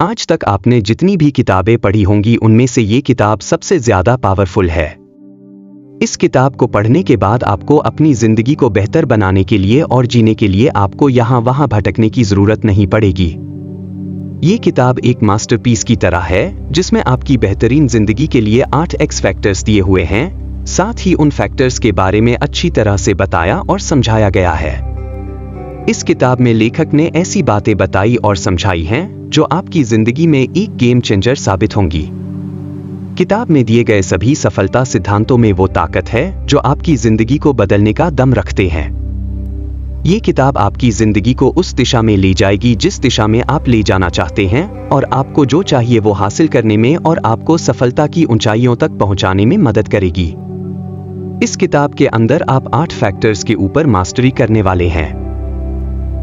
आज तक आपने जितनी भी किताबें पढ़ी होंगी उनमें से ये किताब सबसे ज्यादा पावरफुल है। इस किताब को पढ़ने के बाद आपको अपनी जिंदगी को बेहतर बनाने के लिए और जीने के लिए आपको यहाँ वहाँ भटकने की जरूरत नहीं पड़ेगी। ये किताब एक मास्टरपीस की तरह है जिसमें आपकी बेहतरीन जिंदगी के लिए 8 एक्स फैक्टर्स दिए हुए हैं, साथ ही उन फैक्टर्स के बारे में अच्छी तरह से बताया और समझाया गया है। इस किताब में लेखक ने ऐसी बातें बताई और समझाई हैं जो आपकी जिंदगी में एक गेम चेंजर साबित होंगी। किताब में दिए गए सभी सफलता सिद्धांतों में वो ताकत है जो आपकी जिंदगी को बदलने का दम रखते हैं। ये किताब आपकी जिंदगी को उस दिशा में ले जाएगी जिस दिशा में आप ले जाना चाहते हैं और आपको जो चाहिए वो हासिल करने में और आपको सफलता की ऊंचाइयों तक पहुंचाने में मदद करेगी। इस किताब के अंदर आप 8 फैक्टर्स के ऊपर मास्टरी करने वाले हैं।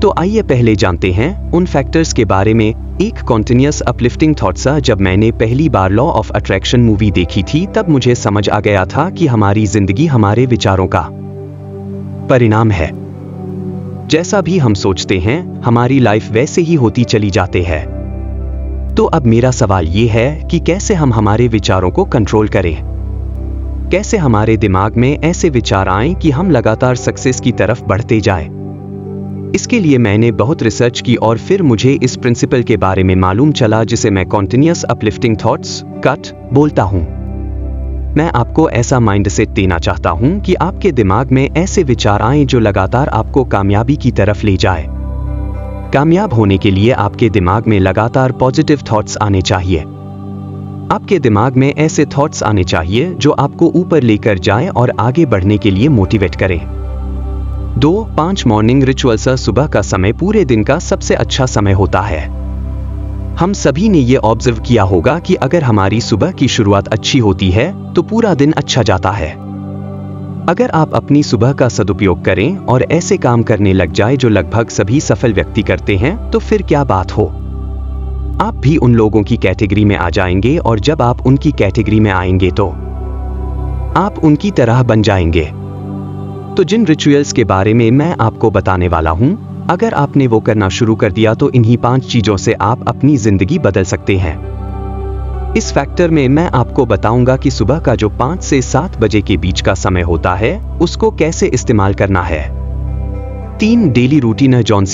तो आइए पहले जानते हैं उन फैक्टर्स के बारे में। एक कॉन्टिन्यूअस अपलिफ्टिंग थॉट्स। जब मैंने पहली बार लॉ ऑफ अट्रैक्शन मूवी देखी थी तब मुझे समझ आ गया था कि हमारी जिंदगी हमारे विचारों का परिणाम है। जैसा भी हम सोचते हैं हमारी लाइफ वैसे ही होती चली जाती है। तो अब मेरा सवाल ये है कि कैसे हम हमारे विचारों को कंट्रोल करें। कैसे हमारे दिमाग में ऐसे विचार आएं कि हम लगातार सक्सेस की तरफ बढ़ते जाएं। इसके लिए मैंने बहुत रिसर्च की और फिर मुझे इस प्रिंसिपल के बारे में मालूम चला जिसे मैं कॉन्टिन्यूअस अपलिफ्टिंग थॉट्स कट बोलता हूं। मैं आपको ऐसा माइंडसेट देना चाहता हूं कि आपके दिमाग में ऐसे विचार आएं जो लगातार आपको कामयाबी की तरफ ले जाए। कामयाब होने के लिए आपके दिमाग में लगातार पॉजिटिव थॉट्स आने चाहिए। आपके दिमाग में ऐसे थॉट्स आने चाहिए जो आपको ऊपर लेकर जाएं और आगे बढ़ने के लिए मोटिवेट करें। 2-5 मॉर्निंग रिचुअल्स। सुबह का समय पूरे दिन का सबसे अच्छा समय होता है। हम सभी ने ये ऑब्जर्व किया होगा कि अगर हमारी सुबह की शुरुआत अच्छी होती है तो पूरा दिन अच्छा जाता है। अगर आप अपनी सुबह का सदुपयोग करें और ऐसे काम करने लग जाए जो लगभग सभी सफल व्यक्ति करते हैं तो फिर क्या बात हो। आप भी उन लोगों की कैटेगरी में आ जाएंगे और जब आप उनकी कैटेगरी में आएंगे तो आप उनकी तरह बन जाएंगे। तो जिन रिचुअल्स के बारे में मैं आपको बताने वाला हूं, अगर आपने वो करना शुरू कर दिया तो इन्हीं 5 चीजों से आप अपनी जिंदगी बदल सकते हैं। इस फैक्टर में मैं आपको बताऊंगा कि सुबह का जो 5 से 7 बजे के बीच का समय होता है उसको कैसे इस्तेमाल करना है। 3 daily routine. John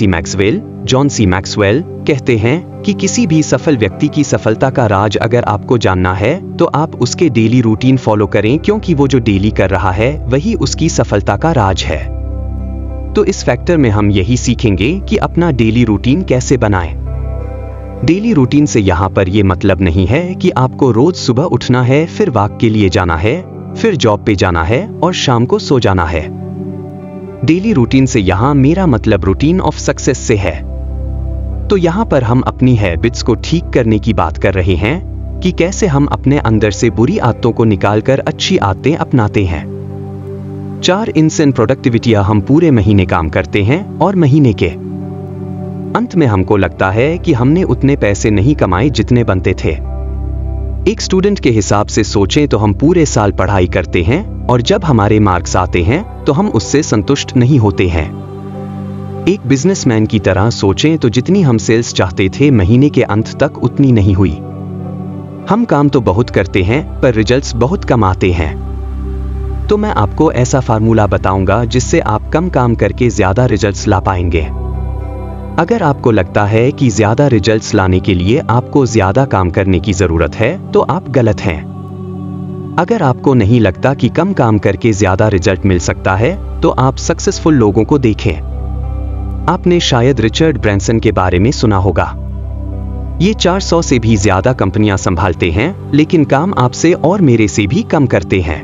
C Maxwell कहते हैं कि किसी भी सफल व्यक्ति की सफलता का राज अगर आपको जानना है तो आप उसके डेली रूटीन फॉलो करें, क्योंकि वो जो डेली कर रहा है वही उसकी सफलता का राज है। तो इस फैक्टर में हम यही सीखेंगे कि अपना डेली रूटीन कैसे बनाएं। डेली रूटीन से यहाँ पर ये मतलब नहीं है कि आपको रोज सुबह उठना है, फिर वॉक के लिए जाना है, फिर जॉब पे जाना है और शाम को सो जाना है। डेली रूटीन से यहाँ मेरा मतलब रूटीन ऑफ सक्सेस से है। तो यहाँ पर हम अपनी हैबिट्स को ठीक करने की बात कर रहे हैं कि कैसे हम अपने अंदर से बुरी आदतों को निकालकर अच्छी आदतें अपनाते हैं। 4 इंस्टेंट प्रोडक्टिविटी। हम पूरे महीने काम करते हैं और महीने के अंत में हमको लगता है कि हमने उतने पैसे नहीं कमाए जितने बनते थे। एक स्टूडेंट के हिसाब से सोचें तो हम पूरे साल पढ़ाई करते हैं और जब हमारे मार्क्स आते हैं तो हम उससे संतुष्ट नहीं होते हैं। एक बिजनेसमैन की तरह सोचें तो जितनी हम सेल्स चाहते थे महीने के अंत तक उतनी नहीं हुई। हम काम तो बहुत करते हैं पर रिजल्ट्स बहुत कम आते हैं। तो मैं आपको ऐसा फार्मूला बताऊंगा जिससे आप कम काम करके ज्यादा रिजल्ट्स ला पाएंगे। अगर आपको लगता है कि ज्यादा रिजल्ट्स लाने के लिए आपको ज्यादा काम करने की जरूरत है तो आप गलत हैं। अगर आपको नहीं लगता कि कम काम करके ज्यादा रिजल्ट मिल सकता है तो आप सक्सेसफुल लोगों को देखें। आपने शायद रिचर्ड ब्रैंसन के बारे में सुना होगा। ये 400 से भी ज्यादा कंपनियां संभालते हैं लेकिन काम आपसे और मेरे से भी कम करते हैं।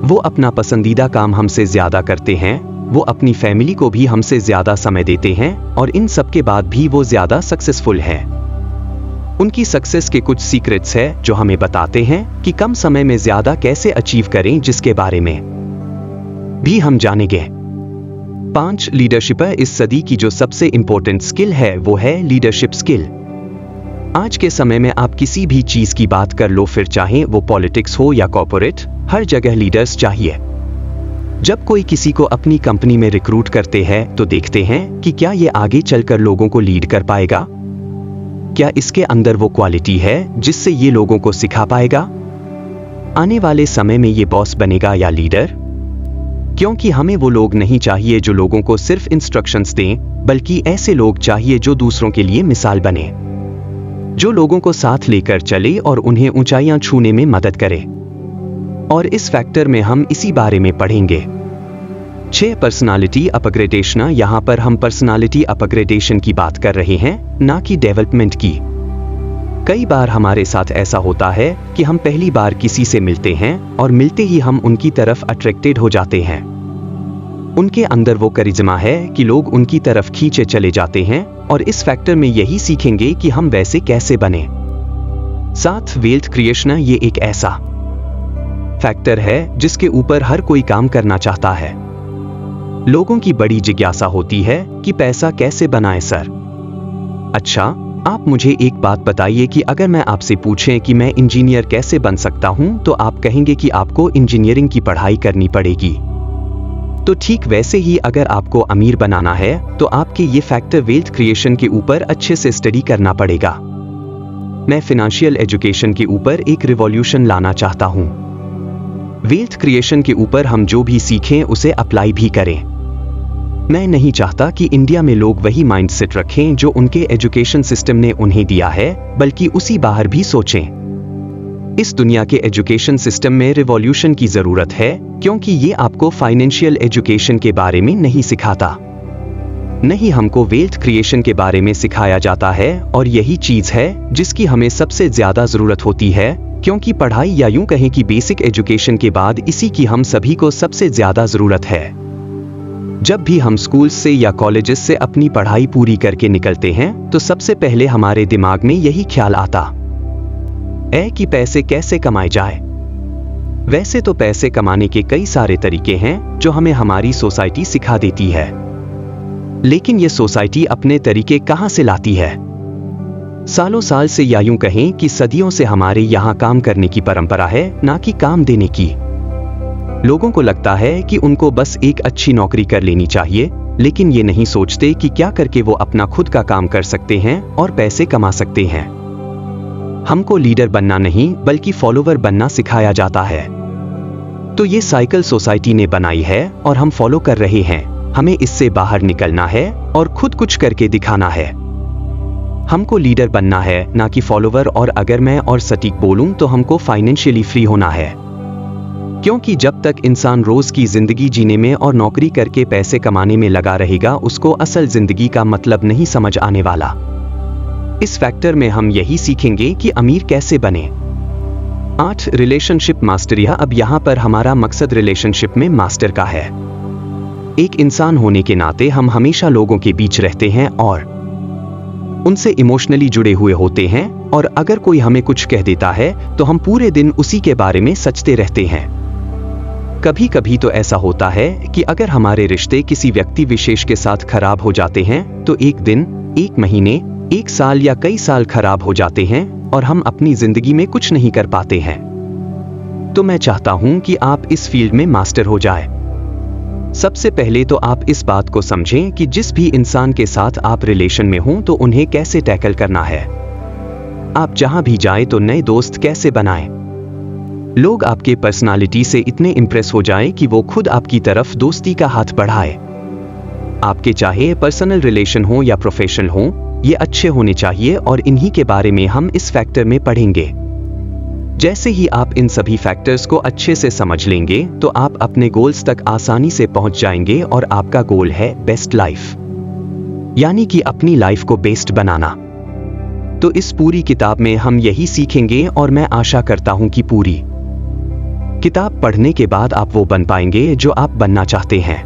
वो अपना पसंदीदा काम हमसे ज्यादा करते हैं, वो अपनी फैमिली को भी हमसे ज्यादा समय देते हैं और इन सब के बाद भी वो ज्यादा सक्सेसफुल हैं। उनकी सक्सेस के कुछ सीक्रेट्स है जो हमें बताते हैं कि कम समय में ज्यादा कैसे अचीव करें, जिसके बारे में भी हम जानेंगे। 5 लीडरशिप। इस सदी की जो सबसे इंपॉर्टेंट स्किल है वो है लीडरशिप स्किल। आज के समय में आप किसी भी चीज की बात कर लो, फिर चाहे वो पॉलिटिक्स हो या कॉर्पोरेट, हर जगह लीडर्स चाहिए। जब कोई किसी को अपनी कंपनी में रिक्रूट करते हैं तो देखते हैं कि क्या ये आगे चलकर लोगों को लीड कर पाएगा। क्या इसके अंदर वो क्वालिटी है जिससे ये लोगों को सिखा पाएगा? आने वाले समय में ये बॉस बनेगा या लीडर? क्योंकि हमें वो लोग नहीं चाहिए जो लोगों को सिर्फ इंस्ट्रक्शंस दें, बल्कि ऐसे लोग चाहिए जो दूसरों के लिए मिसाल बने, जो लोगों को साथ लेकर चले और उन्हें ऊंचाइयां छूने में मदद करे। और इस फैक्टर में हम इसी बारे में पढ़ेंगे। 6 पर्सनालिटी अपग्रेडेशन। यहां पर हम पर्सनालिटी अपग्रेडेशन की बात कर रहे हैं, ना कि डेवलपमेंट की। कई बार हमारे साथ ऐसा होता है कि हम पहली बार किसी से मिलते हैं और मिलते ही हम उनकी तरफ अट्रैक्टेड हो जाते हैं। उनके अंदर वो करिश्मा है कि लोग उनकी तरफ खींचे चले जाते हैं, और इस फैक्टर में यही सीखेंगे कि हम वैसे कैसे बने। 7 वेल्थ क्रिएशन। ये एक ऐसा फैक्टर है जिसके ऊपर हर कोई काम करना चाहता है। लोगों की बड़ी जिज्ञासा होती है कि पैसा कैसे बनाएं सर। अच्छा, आप मुझे एक बात बताइए कि अगर मैं आपसे पूछें कि मैं इंजीनियर कैसे बन सकता हूं, तो आप कहेंगे कि आपको इंजीनियरिंग की पढ़ाई करनी पड़ेगी। तो ठीक वैसे ही अगर आपको अमीर बनाना है तो आपके ये फैक्टर वेल्थ क्रिएशन के ऊपर अच्छे से स्टडी करना पड़ेगा। मैं फाइनेंशियल एजुकेशन के ऊपर एक रिवॉल्यूशन लाना चाहता हूं। वेल्थ क्रिएशन के ऊपर हम जो भी सीखें उसे अप्लाई भी करें। मैं नहीं चाहता कि इंडिया में लोग वही माइंडसेट रखें जो उनके एजुकेशन सिस्टम ने उन्हें दिया है, बल्कि उसी बाहर भी सोचें। इस दुनिया के एजुकेशन सिस्टम में रिवॉल्यूशन की जरूरत है, क्योंकि ये आपको फाइनेंशियल एजुकेशन के बारे में नहीं सिखाता। नहीं, हमको वेल्थ क्रिएशन के बारे में सिखाया जाता है, और यही चीज है जिसकी हमें सबसे ज्यादा जरूरत होती है, क्योंकि पढ़ाई या यूं कहें कि बेसिक एजुकेशन के बाद इसी की हम सभी को सबसे ज्यादा जरूरत है। जब भी हम स्कूल से या कॉलेजेस से अपनी पढ़ाई पूरी करके निकलते हैं तो सबसे पहले हमारे दिमाग में यही ख्याल आता है कि पैसे कैसे कमाए जाए। वैसे तो पैसे कमाने के कई सारे तरीके हैं जो हमें हमारी सोसाइटी सिखा देती है, लेकिन ये सोसाइटी अपने तरीके कहां से लाती है? सालों साल से या यूं कहें कि सदियों से हमारे यहां काम करने की परंपरा है, ना कि काम देने की। लोगों को लगता है कि उनको बस एक अच्छी नौकरी कर लेनी चाहिए, लेकिन ये नहीं सोचते कि क्या करके वो अपना खुद का काम कर सकते हैं और पैसे कमा सकते हैं। हमको लीडर बनना नहीं बल्कि फॉलोवर बनना सिखाया जाता है। तो ये साइकिल सोसाइटी ने बनाई है और हम फॉलो कर रहे हैं। हमें इससे बाहर निकलना है और खुद कुछ करके दिखाना है। हमको लीडर बनना है, ना कि फॉलोवर। और अगर मैं और सटीक बोलूं तो हमको फाइनेंशियली फ्री होना है, क्योंकि जब तक इंसान रोज की जिंदगी जीने में और नौकरी करके पैसे कमाने में लगा रहेगा, उसको असल जिंदगी का मतलब नहीं समझ आने वाला। इस फैक्टर में हम यही सीखेंगे कि अमीर कैसे बने। 8 रिलेशनशिप मास्टरी। अब यहां पर हमारा मकसद रिलेशनशिप में मास्टर का है। एक इंसान होने के नाते हम हमेशा लोगों के बीच रहते हैं और उनसे इमोशनली जुड़े हुए होते हैं, और अगर कोई हमें कुछ कह देता है तो हम पूरे दिन उसी के बारे में सोचते रहते हैं। कभी कभी तो ऐसा होता है कि अगर हमारे रिश्ते किसी व्यक्ति विशेष के साथ खराब हो जाते हैं तो एक दिन, एक महीने, एक साल या कई साल खराब हो जाते हैं और हम अपनी जिंदगी में कुछ नहीं कर पाते हैं। तो मैं चाहता हूं कि आप इस फील्ड में मास्टर हो जाए। सबसे पहले तो आप इस बात को समझें कि जिस भी इंसान के साथ आप रिलेशन में हों तो उन्हें कैसे टैकल करना है। आप जहां भी जाएं तो नए दोस्त कैसे बनाएं। लोग आपके पर्सनालिटी से इतने इंप्रेस हो जाएं कि वो खुद आपकी तरफ दोस्ती का हाथ बढ़ाए। आपके चाहे पर्सनल रिलेशन हो या प्रोफेशनल हो, ये अच्छे होने चाहिए, और इन्हीं के बारे में हम इस फैक्टर में पढ़ेंगे। जैसे ही आप इन सभी फैक्टर्स को अच्छे से समझ लेंगे तो आप अपने गोल्स तक आसानी से पहुंच जाएंगे, और आपका गोल है बेस्ट लाइफ, यानी कि अपनी लाइफ को बेस्ट बनाना। तो इस पूरी किताब में हम यही सीखेंगे, और मैं आशा करता हूं कि पूरी किताब पढ़ने के बाद आप वो बन पाएंगे जो आप बनना चाहते हैं।